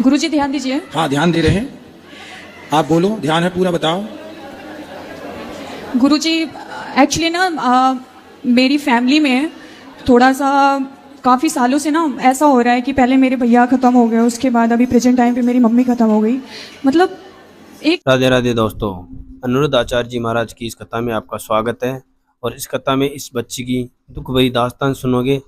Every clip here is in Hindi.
गुरुजी ध्यान दीजिए। हाँ ध्यान दे रहे हैं, आप बोलो, ध्यान है पूरा, बताओ। गुरुजी एक्चुअली ना मेरी फैमिली में थोड़ा सा काफ़ी सालों से ना ऐसा हो रहा है कि पहले मेरे भैया ख़त्म हो गए, उसके बाद अभी प्रेजेंट टाइम पे मेरी मम्मी ख़त्म हो गई। मतलब एक राधे राधे दोस्तों, अनिरुद्ध आचार्य जी महाराज की इस कथा में आपका स्वागत है। और इस कथा में इस बच्ची की दुख भरी दास्तान सुनोगे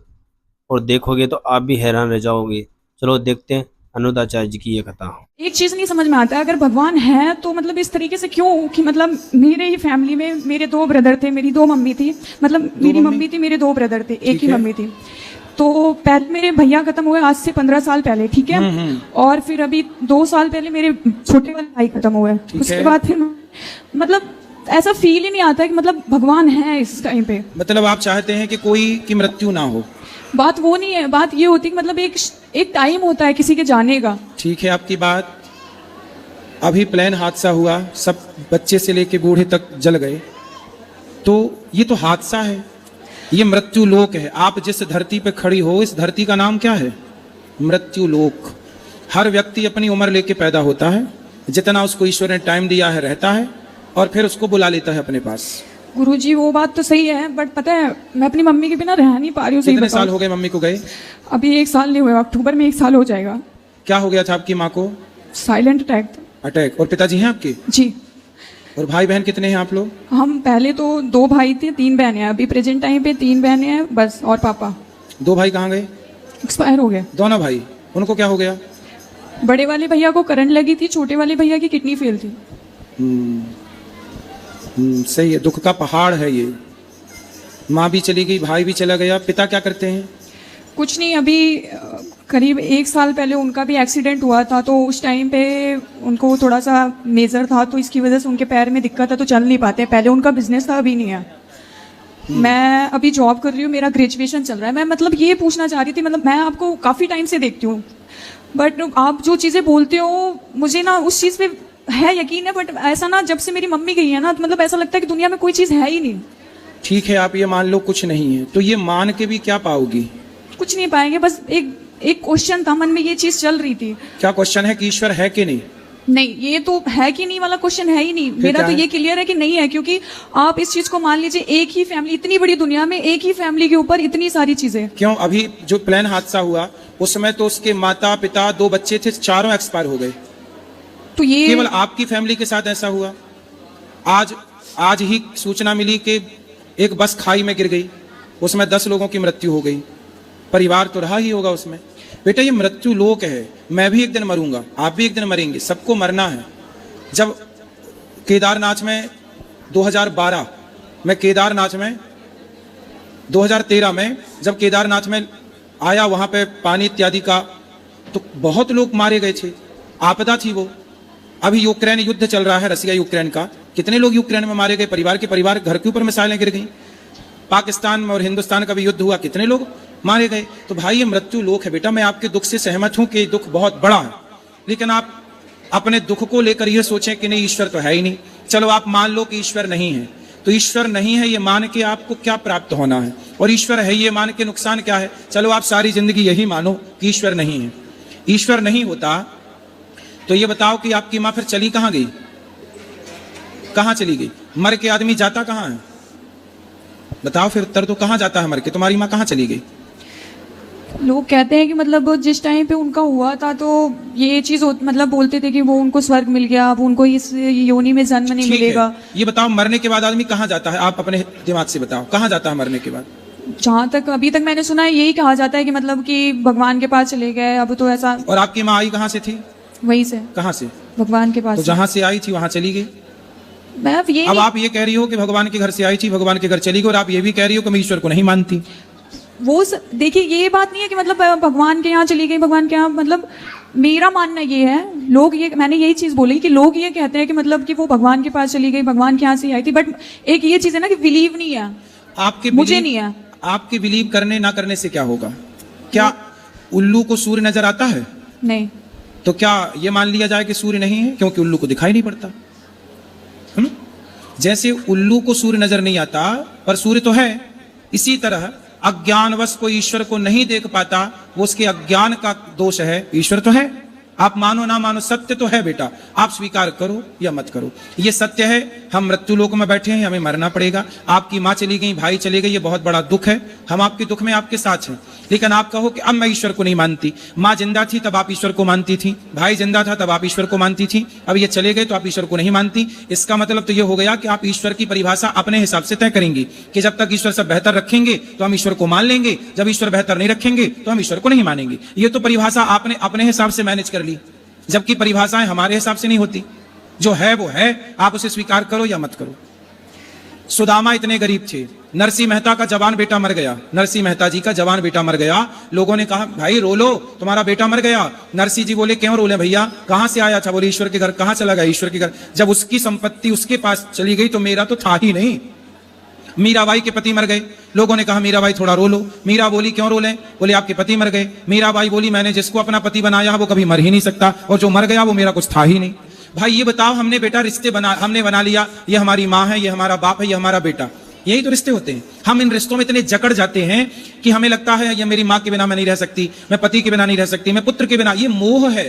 और देखोगे तो आप भी हैरान रह जाओगे। चलो देखते हैं अनिरुद्ध आचार्य जी की ये कथा। एक चीज़ नहीं समझ में आता है, अगर भगवान है तो मतलब इस तरीके से क्यों कि मतलब मेरे ही फैमिली में मेरे 2 ब्रदर थे, मेरी 2 मम्मी थी, मतलब मेरी मम्मी थी, मेरे 2 ब्रदर थे, एक ही मम्मी थी। तो पहले मेरे भैया खत्म हुए आज से 15 साल पहले, ठीक है। और फिर अभी 2 साल पहले मेरे छोटे वाले भाई खत्म हुए, उसके बाद फिर मतलब ऐसा फील ही नहीं आता कि मतलब भगवान है इस टाइम पे। मतलब आप चाहते हैं कि कोई की मृत्यु ना हो। बात वो नहीं है, बात ये होती है कि मतलब एक टाइम होता है किसी के जाने का। ठीक है आपकी बात। अभी प्लेन हादसा हुआ, सब बच्चे से लेके बूढ़े तक जल गए, तो ये तो हादसा है, ये मृत्यु लोक है। आप जिस धरती पे खड़ी हो, इस धरती का नाम क्या है? मृत्यु लोक। हर व्यक्ति अपनी उम्र लेके पैदा होता है, जितना उसको ईश्वर ने टाइम दिया है रहता है, और फिर उसको बुला लेता है अपने पास। गुरुजी वो बात तो सही है, बट पता है मैं अपनी मम्मी के बिना रह नहीं पा रही हूँ। कितने साल हो गए मम्मी को गए? अभी 1 साल नहीं हुआ, अक्टूबर में 1 साल हो जाएगा। क्या हो गया था आपकी माँ को? Silent attack. अटैक। और पिताजी हैं आपके? जी। और भाई बहन कितने हैं आप लोग? हम पहले तो 2 भाई थे, 3 बहनें हैं। अभी प्रेजेंट टाइम पे 3 बहनें हैं बस, और पापा। 2 भाई कहाँ गए? एक्सपायर हो गए दोनों भाई। उनको क्या हो गया? बड़े वाले भैया को करंट लगी थी, छोटे वाले भैया की किडनी फेल थी। सही है, दुख का पहाड़ है ये। माँ भी चली गई, भाई भी चला गया। पिता क्या करते हैं? कुछ नहीं, अभी करीब 1 साल पहले उनका भी एक्सीडेंट हुआ था, तो उस टाइम पे उनको थोड़ा सा मेजर था, तो इसकी वजह से उनके पैर में दिक्कत है, तो चल नहीं पाते। पहले उनका बिजनेस था, अभी नहीं है। मैं अभी जॉब कर रही हूँ, मेरा ग्रेजुएशन चल रहा है। मैं मतलब ये पूछना चाह रही थी, मतलब मैं आपको काफ़ी टाइम से देखती हूँ, बट आप जो चीज़ें बोलते हो मुझे ना उस चीज़ पे है यकीन है, बट ऐसा ना जब से मेरी मम्मी गई है ना, तो मतलब ऐसा लगता है कि दुनिया में कोई चीज़ है ही नहीं। ठीक है, आप ये मान लो कुछ नहीं है, तो ये मान के भी क्या पाओगी? कुछ नहीं पाएंगे, बस एक क्वेश्चन था मन में, ये चीज़ चल रही थी। क्या क्वेश्चन है कि ईश्वर है कि नहीं? नहीं, ये तो है कि नहीं वाला क्वेश्चन है ही नहीं। मेरा तो ये क्लियर है कि नहीं है, क्योंकि आप इस चीज को मान लीजिए, एक ही फैमिली, इतनी बड़ी दुनिया में एक ही फैमिली के ऊपर इतनी सारी चीजें। क्यों? अभी जो प्लेन हादसा हुआ उस समय तो उसके माता पिता 2 बच्चे थे, 4 एक्सपायर हो गए। तो ये केवल आपकी फैमिली के साथ ऐसा हुआ? आज ही सूचना मिली कि एक बस खाई में गिर गई, उसमें 10 लोगों की मृत्यु हो गई। परिवार तो रहा ही होगा उसमें। बेटा ये मृत्यु लोक है, मैं भी एक दिन मरूंगा, आप भी एक दिन मरेंगे, सबको मरना है। जब केदारनाथ में 2012 में, केदारनाथ में 2013 में जब केदारनाथ में आया, वहां पे पानी इत्यादि का, तो बहुत लोग मारे गए थे, आपदा थी वो। अभी यूक्रेन युद्ध चल रहा है, रसिया यूक्रेन का, कितने लोग यूक्रेन में मारे गए, परिवार के परिवार, घर के ऊपर मिसाइलें गिर गई। पाकिस्तान में और हिंदुस्तान का भी युद्ध हुआ, कितने लोग मारे गए। तो भाई ये मृत्यु लोक है। बेटा मैं आपके दुख से सहमत हूं कि दुख बहुत बड़ा है, लेकिन आप अपने दुख को लेकर यह सोचें कि नहीं ईश्वर तो है ही नहीं। चलो आप मान लो कि ईश्वर नहीं है, तो ईश्वर नहीं है ये मान के आपको क्या प्राप्त होना है, और ईश्वर है ये मान के नुकसान क्या है? चलो आप सारी जिंदगी यही मानो कि ईश्वर नहीं है। ईश्वर नहीं होता तो ये बताओ कि आपकी माँ फिर चली कहाँ गई? कहाँ चली गई? मर के आदमी जाता कहाँ है? बताओ फिर, उत्तर तो कहाँ जाता है मर के? तुम्हारी माँ कहाँ चली गई? लोग कहते हैं कि मतलब जिस टाइम पे उनका हुआ था, तो ये चीज मतलब बोलते थे कि वो उनको स्वर्ग मिल गया, अब उनको इस योनि में जन्म नहीं मिलेगा। ये बताओ मरने के बाद आदमी कहाँ जाता है? आप अपने दिमाग से बताओ, कहाँ जाता है मरने के बाद? जहाँ तक अभी तक मैंने सुना है यही कहा जाता है कि मतलब कि भगवान के पास चले गए, अब तो ऐसा। और आपकी माँ आई कहाँ से थी? वहीं से। कहाँ से? भगवान के पास। तो जहाँ से आई थी वहां चली गई। अब आप ये कह रही हो कि भगवान के घर से आई थी, भगवान के घर चली गई, और आप ये भी कह रही हो कि मैं ईश्वर को नहीं मानती। वो देखिए ये बात नहीं है कि मतलब भगवान के यहाँ चली गई, भगवान के यहाँ, मतलब मेरा मानना ये है, लोग ये, मैंने यही चीज बोली कि लोग ये कहते हैं कि मतलब कि वो भगवान के पास चली गई, भगवान के यहाँ से आई थी, बट एक ये चीज है ना कि बिलीव नहीं है आपके, मुझे नहीं है। आपके बिलीव करने ना करने से क्या होगा? क्या उल्लू को सूर्य नजर आता है? नहीं। तो क्या ये मान लिया जाए कि सूर्य नहीं है क्योंकि उल्लू को दिखाई नहीं पड़ता? जैसे उल्लू को सूर्य नजर नहीं आता पर सूर्य तो है, इसी तरह अज्ञानवश कोई ईश्वर को नहीं देख पाता, वो उसके अज्ञान का दोष है, ईश्वर तो है। आप मानो ना मानो, सत्य तो है बेटा, आप स्वीकार करो या मत करो, ये सत्य है। हम मृत्यु लोक में बैठे हैं, हमें मरना पड़ेगा। आपकी माँ चली गई, भाई चले गए, ये बहुत बड़ा दुख है। हम आपके दुख में आपके साथ हैं। लेकिन आप कहो कि अब मैं ईश्वर को नहीं मानती। माँ जिंदा थी तब आप ईश्वर को मानती थी, भाई जिंदा था तब आप ईश्वर को मानती थी, अब ये चले गए तो आप ईश्वर को नहीं मानती। इसका मतलब तो ये हो गया कि आप ईश्वर की परिभाषा अपने हिसाब से तय करेंगी कि जब तक ईश्वर सब बेहतर रखेंगे तो हम ईश्वर को मान लेंगे, जब ईश्वर बेहतर नहीं रखेंगे तो हम ईश्वर को नहीं मानेंगे। ये तो परिभाषा आपने अपने हिसाब से मैनेज कर ली, जबकि परिभाषाएं हमारे हिसाब से नहीं होती। जो है वो है, आप उसे स्वीकार करो या मत करो। सुदामा इतने गरीब थे, नरसिंह मेहता का जवान बेटा मर गया, नरसिंह मेहता जी का जवान बेटा मर गया। लोगों ने कहा भाई रो लो, तुम्हारा बेटा मर गया। नरसिंह जी बोले क्यों रोले भैया, कहां से आया था? बोले ईश्वर के घर। कहां चला गया? ईश्वर के घर। जब उसकी संपत्ति उसके पास चली गई तो मेरा तो था ही नहीं। मीराबाई के पति मर गए, लोगों ने कहा मीराबाई थोड़ा रो लो। मीरा बोली क्यों रो लें? बोले आपके पति मर गए। मीराबाई बोली मैंने जिसको अपना पति बनाया वो कभी मर ही नहीं सकता, और जो मर गया वो मेरा कुछ था ही नहीं। भाई ये बताओ, हमने बेटा रिश्ते हमने बना लिया, ये हमारी माँ है, ये हमारा बाप है, ये हमारा बेटा, यही तो रिश्ते होते हैं। हम इन रिश्तों में इतने जकड़ जाते हैं कि हमें लगता है ये मेरी माँ के बिना मैं नहीं रह सकती, मैं पति के बिना नहीं रह सकती, मैं पुत्र के बिना। ये मोह है,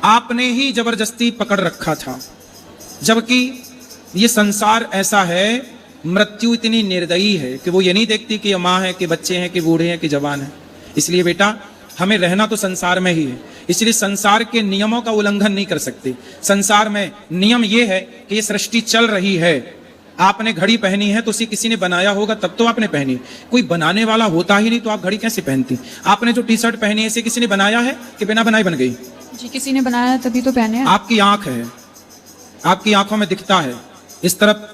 आपने ही जबरदस्ती पकड़ रखा था। जबकि ये संसार ऐसा है, मृत्यु इतनी निर्दयी है कि वो ये नहीं देखती कि ये माँ है कि बच्चे हैं कि बूढ़े हैं कि जवान है। इसलिए बेटा हमें रहना तो संसार में ही है, इसलिए संसार के नियमों का उल्लंघन नहीं कर सकते। संसार में नियम ये है कि ये सृष्टि चल रही है। आपने घड़ी पहनी है तो उसे किसी ने बनाया होगा तब तो आपने पहनी, कोई बनाने वाला होता ही नहीं तो आप घड़ी कैसे पहनती? आपने जो टी शर्ट पहनी है इसे किसी ने बनाया है कि बिना बनाई बन गई? जी किसी ने बनाया तभी तो पहने हैं। आपकी आंख है, आपकी आंखों में दिखता है, इस तरफ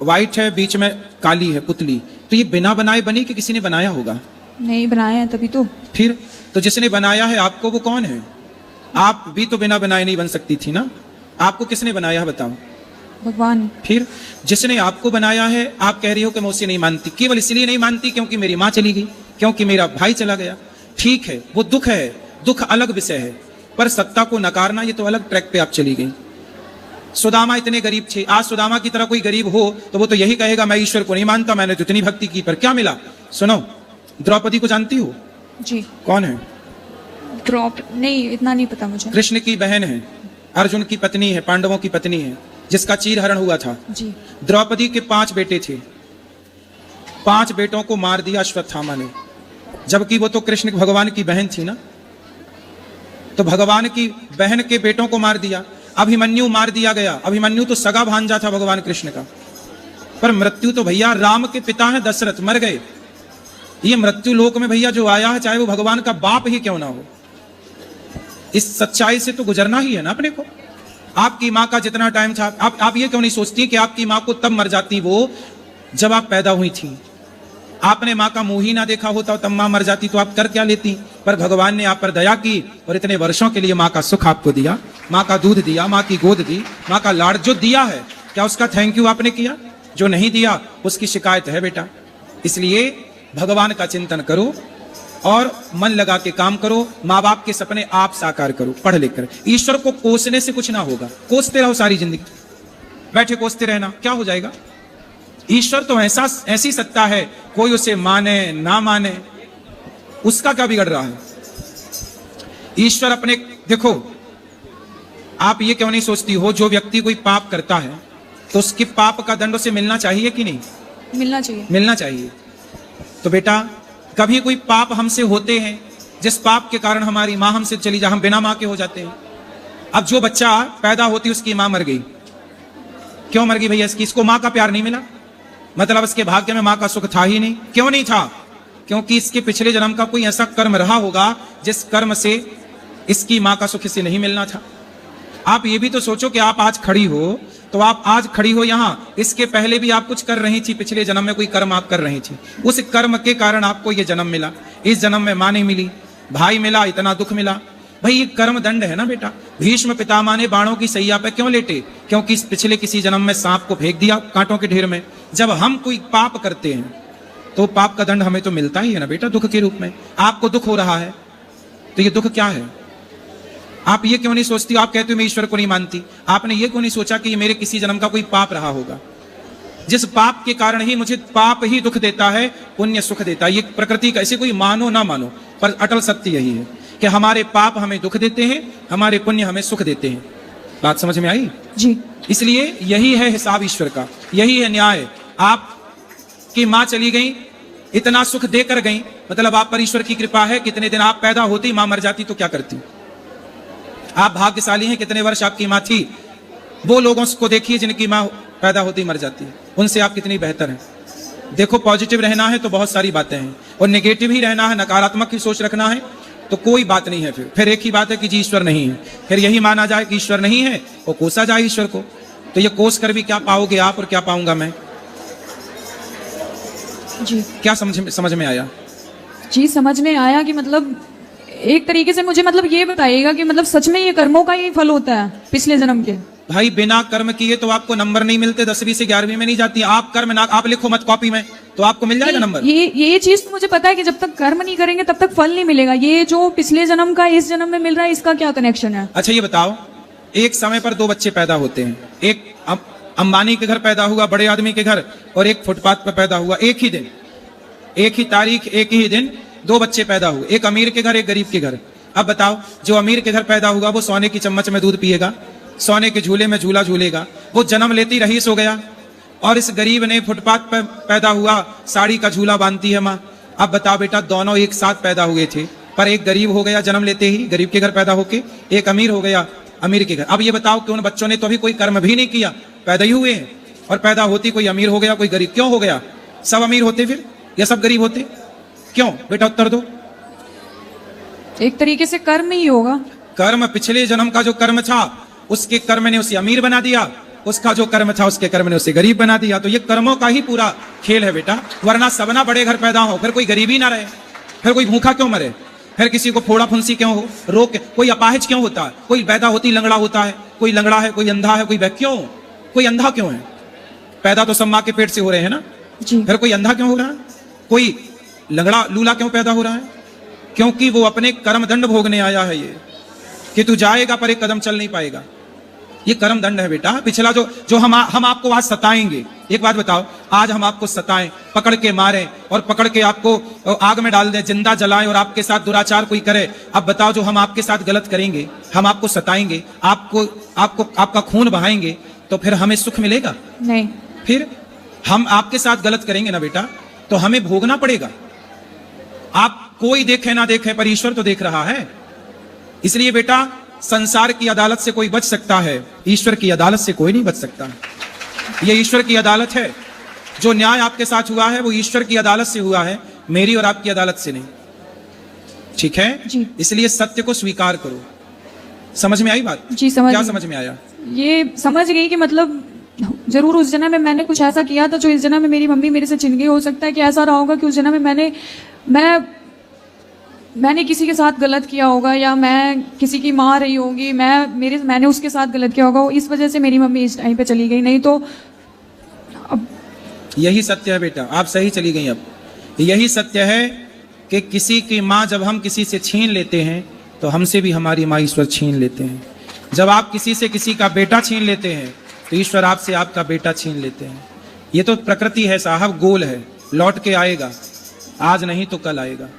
व्हाइट है, बीच में काली है पुतली, तो ये बिना बनाए बनी कि किसी ने बनाया होगा? नहीं बनाया है तभी तो। फिर तो जिसने बनाया है आपको वो कौन है? आप भी तो बिना बनाए नहीं बन सकती थी ना। आपको किसने बनाया है बताओ? भगवान। फिर जिसने आपको बनाया है आप कह रही हो कि मैं उसे नहीं मानती, केवल इसलिए नहीं मानती क्योंकि मेरी माँ चली गई, क्योंकि मेरा भाई चला गया। ठीक है, वो दुख है, दुख अलग विषय है, पर सत्ता को नकारना ये तो अलग ट्रैक पे आप चली गई। सुदामा इतने गरीब थे, आज सुदामा की तरह कोई गरीब हो तो वो तो यही कहेगा मैं ईश्वर को नहीं मानता, मैंने तो इतनी भक्ति की, पर क्या मिला? सुनो, द्रौपदी को जानती हो? जी। कौन है? नहीं, इतना नहीं पता मुझे। कृष्ण की बहन है, अर्जुन की पत्नी है, पांडवों की पत्नी है, जिसका चीर हरण हुआ था। जी। द्रौपदी के 5 बेटे थे, 5 बेटों को मार दिया अश्वत्थामा ने, जबकि वो तो कृष्ण भगवान की बहन थी ना। तो भगवान की बहन के बेटों को मार दिया। अभिमन्यु मार दिया गया, अभिमन्यु तो सगा भांजा था भगवान कृष्ण का। पर मृत्यु तो भैया राम के पिता है दशरथ, मर गए। ये मृत्यु लोक में भैया जो आया है, चाहे वो भगवान का बाप ही क्यों ना हो, इस सच्चाई से तो गुजरना ही है ना अपने को। आपकी माँ का जितना टाइम था, आप ये क्यों नहीं सोचती कि आपकी माँ को तब मर जाती वो जब आप पैदा हुई थी? आपने माँ का मुंह ही ना देखा होता तब माँ मर जाती तो आप कर क्या लेती? पर भगवान ने आप पर दया की और इतने वर्षों के लिए माँ का सुख आपको दिया, माँ का दूध दिया, माँ की गोद दी, माँ का लाड़ जो दिया है, क्या उसका थैंक यू आपने किया? जो नहीं दिया उसकी शिकायत है बेटा। इसलिए भगवान का चिंतन करो और मन लगा के काम करो। माँ बाप के सपने आप साकार करो पढ़ लिख कर। ईश्वर को कोसने से कुछ ना होगा, कोसते रहो सारी जिंदगी, बैठे कोसते रहना, क्या हो जाएगा? ईश्वर तो ऐसी सत्ता है, कोई उसे माने ना माने उसका क्या बिगड़ रहा है? ईश्वर अपने, देखो आप ये क्यों नहीं सोचती हो, जो व्यक्ति कोई पाप करता है तो उसके पाप का दंड उसे मिलना चाहिए कि नहीं? मिलना चाहिए। मिलना चाहिए। तो बेटा कभी कोई पाप हमसे होते हैं जिस पाप के कारण हमारी माँ हमसे चली जा, हम बिना माँ के हो जाते हैं। अब जो बच्चा पैदा होती उसकी माँ मर गई, क्यों मर गई भैया? इसको माँ का प्यार नहीं मिला, मतलब इसके भाग्य में माँ का सुख था ही नहीं। क्यों नहीं था? क्योंकि इसके पिछले जन्म का कोई ऐसा कर्म रहा होगा जिस कर्म से इसकी माँ का सुख इसे नहीं मिलना था। आप ये भी तो सोचो कि आप आज खड़ी हो तो आप आज खड़ी हो यहाँ, इसके पहले भी आप कुछ कर रही थी, पिछले जन्म में कोई कर्म आप कर रही थी, उस कर्म के कारण आपको ये जन्म मिला। इस जन्म में माँ नहीं मिली, भाई मिला, इतना दुख मिला। भाई ये कर्म दंड है ना बेटा। भीष्म पितामह ने बाणों की सैया पे क्यों लेटे? क्योंकि इस पिछले किसी जन्म में सांप को फेंक दिया कांटों के ढेर में। जब हम कोई पाप करते हैं तो पाप का दंड हमें तो मिलता ही है ना बेटा, दुख के रूप में। आपको दुख हो रहा है तो ये दुख क्या है? आप ये क्यों नहीं सोचती? आप कहते हो मैं ईश्वर को नहीं मानती, आपने ये क्यों नहीं सोचा कि ये मेरे किसी जन्म का कोई पाप रहा होगा, जिस पाप के कारण ही मुझे पाप ही दुख देता है, पुण्य सुख देता है। ये प्रकृति का, ऐसे कोई मानो ना मानो पर अटल सत्य यही है। कि हमारे पाप हमें दुख देते हैं, हमारे पुण्य हमें सुख देते हैं। बात समझ में आई? जी। इसलिए यही है हिसाब ईश्वर का, यही है न्याय। आपकी माँ चली गई, इतना सुख देकर गई, मतलब आप पर ईश्वर की कृपा है। कितने दिन आप पैदा होती माँ मर जाती तो क्या करती? आप भाग्यशाली हैं, कितने वर्ष आपकी माँ थी। वो लोगों को देखिए जिनकी माँ पैदा होती मर जाती है, उनसे आप कितनी बेहतर हैं। देखो, पॉजिटिव रहना है तो बहुत सारी बातें हैं, और नेगेटिव ही रहना है, नकारात्मक की सोच रखना है तो कोई बात नहीं है। फिर एक ही बात है कि जी ईश्वर नहीं है। फिर यही माना जाए कि ईश्वर नहीं है और कोसा जाए ईश्वर को। तो ये कोस कर भी क्या पाओगे आप और क्या पाऊंगा मैं? जी। क्या समझ में आया? जी, समझ में आया कि मतलब एक तरीके से मुझे मतलब ये बताइएगा कि मतलब सच में ये कर्मों का ही फल होता है पिछले जन्म के? भाई, बिना कर्म किए तो आपको नंबर नहीं मिलते, 10वीं से 11वीं में नहीं जाती। आप कर्म ना, आप लिखो मत कॉपी में, तो आपको मिल जाएगा नंबर। ये चीज तो मुझे पता है कि जब तक कर्म नहीं करेंगे तब तक फल नहीं मिलेगा। ये जो पिछले जन्म का इस जन्म में मिल रहा है, इसका क्या कनेक्शन है? अच्छा, ये बताओ, एक समय पर 2 बच्चे पैदा होते हैं। एक अंबानी के घर पैदा हुआ, बड़े आदमी के घर, और एक फुटपाथ पर पैदा हुआ। एक ही दिन, एक ही तारीख, एक ही दिन 2 बच्चे पैदा हुए, एक अमीर के घर, एक गरीब के घर। अब बताओ, जो अमीर के घर पैदा हुआ वो सोने की चम्मच में दूध पिएगा, सोने के झूले में झूला झूलेगा, वो जन्म लेती रईस हो गया। और इस गरीब ने फुटपाथ पर पैदा हुआ, साड़ी का झूला बांधती है माँ। अब बताओ बेटा, दोनों एक साथ पैदा हुए थे, पर एक गरीब हो गया जन्म लेते ही, गरीब के घर पैदा होके, एक अमीर हो गया अमीर के घर। अब ये बताओ कि उन बच्चों ने तो अभी कोई कर्म भी नहीं किया, पैदा ही हुए हैं, और पैदा होती कोई अमीर हो गया कोई गरीब। क्यों हो गया? सब अमीर होते फिर या सब गरीब होते? क्यों बेटा, उत्तर दो। एक तरीके से कर्म ही होगा। कर्म, पिछले जन्म का जो कर्म था उसके कर्म ने उसे अमीर बना दिया, उसका जो कर्म था उसके कर्म ने उसे गरीब बना दिया। तो ये कर्मों का ही पूरा खेल है बेटा। वरना सबना बड़े घर पैदा हो, फिर कोई गरीबी ना रहे, फिर कोई भूखा क्यों मरे, फिर किसी को फोड़ा फुंसी क्यों हो, रोग, कोई अपाहिज क्यों होता है, कोई पैदा होती लंगड़ा होता है, कोई लंगड़ा है, कोई अंधा है, क्यों कोई अंधा क्यों है? पैदा तो सब माँ के पेट से हो रहे हैं ना जी। फिर कोई अंधा क्यों हो रहा है? कोई लंगड़ा लूला क्यों पैदा हो रहा है? क्योंकि वो अपने कर्म दंड भोगने आया है। ये कि तू जाएगा पर एक कदम चल नहीं पाएगा, ये कर्म दंड है बेटा। पिछला जो हम आपको आज सताएंगे। एक बात बताओ, आज हम आपको सताएं, पकड़ के मारें और पकड़ के आपको आग में डाल दें, जिंदा जलाएं और आपके साथ दुराचार कोई करे। अब बताओ, जो हम आपके साथ गलत करेंगे, हम आपको सताएंगे, आपका खून बहाएंगे, तो फिर हमें सुख मिलेगा? नहीं। फिर हम आपके साथ गलत करेंगे ना बेटा, तो हमें भोगना पड़ेगा। आप कोई देखे ना देखे पर ईश्वर तो देख रहा है। इसलिए बेटा, संसार की अदालत से कोई बच सकता है, ईश्वर की अदालत से कोई नहीं बच सकता। यह ईश्वर की अदालत है। जो न्याय आपके साथ हुआ है वो ईश्वर की अदालत से हुआ है, मेरी और आपकी अदालत से नहीं। ठीक है जी। इसलिए सत्य को स्वीकार करो। समझ में आई बात? जी, समझ। क्या समझ में आया? ये समझ गई कि मतलब जरूर उस जन्म में मैंने कुछ ऐसा किया था जो इस जन्म में मेरी मम्मी मेरे से छिन गई। हो सकता है कि ऐसा रहा होगा कि उस जन्म में मैंने किसी के साथ गलत किया होगा, या मैं किसी की माँ रही होगी, मैंने उसके साथ गलत किया होगा, इस वजह से मेरी मम्मी इस टाइम पे चली गई। नहीं तो अब यही सत्य है बेटा, आप सही चली गई। अब यही सत्य है कि किसी की माँ जब हम किसी से छीन लेते हैं तो हमसे भी हमारी माँ ईश्वर छीन लेते हैं। जब आप किसी से किसी का बेटा छीन लेते हैं तो ईश्वर आपसे आपका बेटा छीन लेते हैं। ये तो प्रकृति है साहब, गोल है, लौट के आएगा, आज नहीं तो कल आएगा।